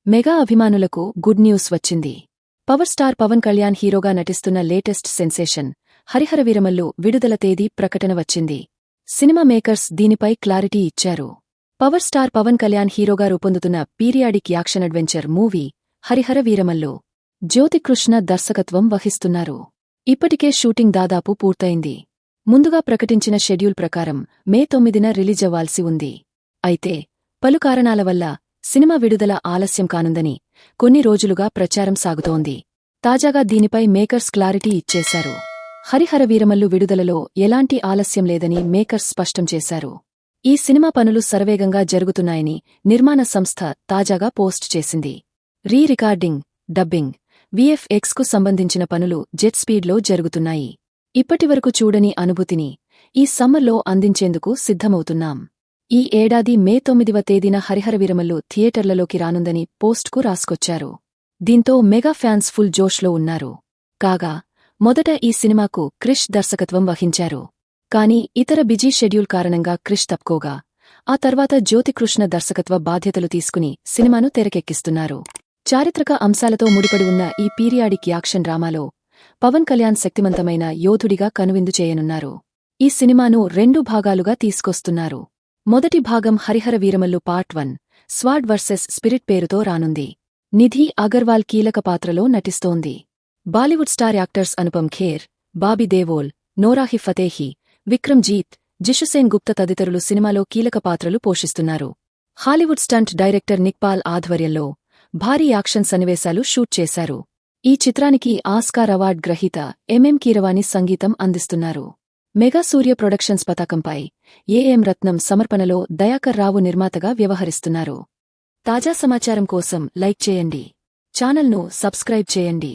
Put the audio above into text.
Mega అభిమానులకు good news వచ్చింది. Power star Pawan Kalyan హీరోగా నటిస్తున్న లేటెస్ట్ సెన్సేషన్ హరిహర వీరమల్లు విడుదల తేదీ ప్రకటన వచ్చింది. సినిమా మేకర్స్ దీనిపై క్లారిటీ ఇచ్చారు. పవర్ స్టార్ పవన్ కళ్యాణ్ హీరోగా రూపొందుతున్న periodic action adventure movie Harihara Veeramallu Jyothi Krishna దర్శకత్వం వహిస్తున్నారు. ఇప్పటికే షూటింగ్ దాదాపు పూర్తయింది. ముందుగా ప్రకటించిన షెడ్యూల్ ప్రకారం మే 9న రిలీజవ్వాల్సి ఉంది. అయితే పలు కారణాల వల్ల సినిమా విడుదల ఆలస్యం కానుందని కొన్ని రోజులుగా ప్రచారం సాగుతోంది. తాజాగా దీనిపై మేకర్స్ క్లారిటీ ఇచ్చేశారు. హరిహర వీరమల్లు విడుదలలో ఎలాంటి ఆలస్యం లేదని మేకర్స్ స్పష్టం చేశారు. ఈ సినిమా పనులు శరవేగంగా జరుగుతున్నాయని నిర్మాణ సంస్థ తాజాగా పోస్ట్ చేసింది. రికార్డింగ్, డబ్బింగ్, VFXకు సంబంధించిన పనులు జెట్ స్పీడ్లో జరుగుతున్నాయి. ఇప్పటివరకు చూడని అనుభూతిని ఈ సమ్మర్లో అందించేందుకు సిద్ధమవుతున్నాం. ఈ ఏడాది మే 9వ తేదీన హరిహర వీరమల్లు థియేటర్లలోకి రానుందని పోస్ట్కు రాసుకొచ్చారు. దీంతో మెగా ఫ్యాన్స్ ఫుల్ జోష్లో ఉన్నారు. కాగా మొదట ఈ సినిమాకు క్రిష్ దర్శకత్వం వహించారు. కానీ ఇతర బిజీ షెడ్యూల్ కారణంగా క్రిష్ తప్పుకోగా ఆ తర్వాత జ్యోతికృష్ణ దర్శకత్వ బాధ్యతలు తీసుకుని సినిమాను తెరకెక్కిస్తున్నారు. చారిత్రక అంశాలతో ముడిపడి ఉన్న ఈ పీరియాడిక్ యాక్షన్ డ్రామాలో పవన్ కళ్యాణ్ శక్తిమంతమైన యోధుడిగా కనువిందు చేయనున్నారు. ఈ సినిమాను 2 భాగాలుగా తీసుకొస్తున్నారు. మొదటి భాగం Harihara Veeramallu part 1 sword versus spirit పేరుతో రానుంది. నిధి అగర్వాల్ కీలక పాత్రలో నటిస్తోంది. Bollywood star actors Anupam Kher, Bobby Deol, Nora Fatehi, Vikram Jeet, Jisshu Sengupta తదితరులు సినిమాలో కీలక పాత్రలు పోషిస్తున్నారు. Hollywood stunt director Nick Paul ఆధ్వర్యంలో భారీ యాక్షన్ సన్నివేశాలు షూట్ చేశారు. ఈ చిత్రానికి ఆస్కార్ అవార్డ్ గ్రహీత ఎంఎం కీరవాణి సంగీతం అందిస్తున్నారు. మెగా సూర్య ప్రొడక్షన్స్ పతాకంపై ఏఎం రత్నం సమర్పణలో దయాకర్ రావు నిర్మాతగా వ్యవహరిస్తున్నారు. తాజా సమాచారం కోసం లైక్ చేయండి. ఛానల్ను సబ్స్క్రైబ్ చేయండి.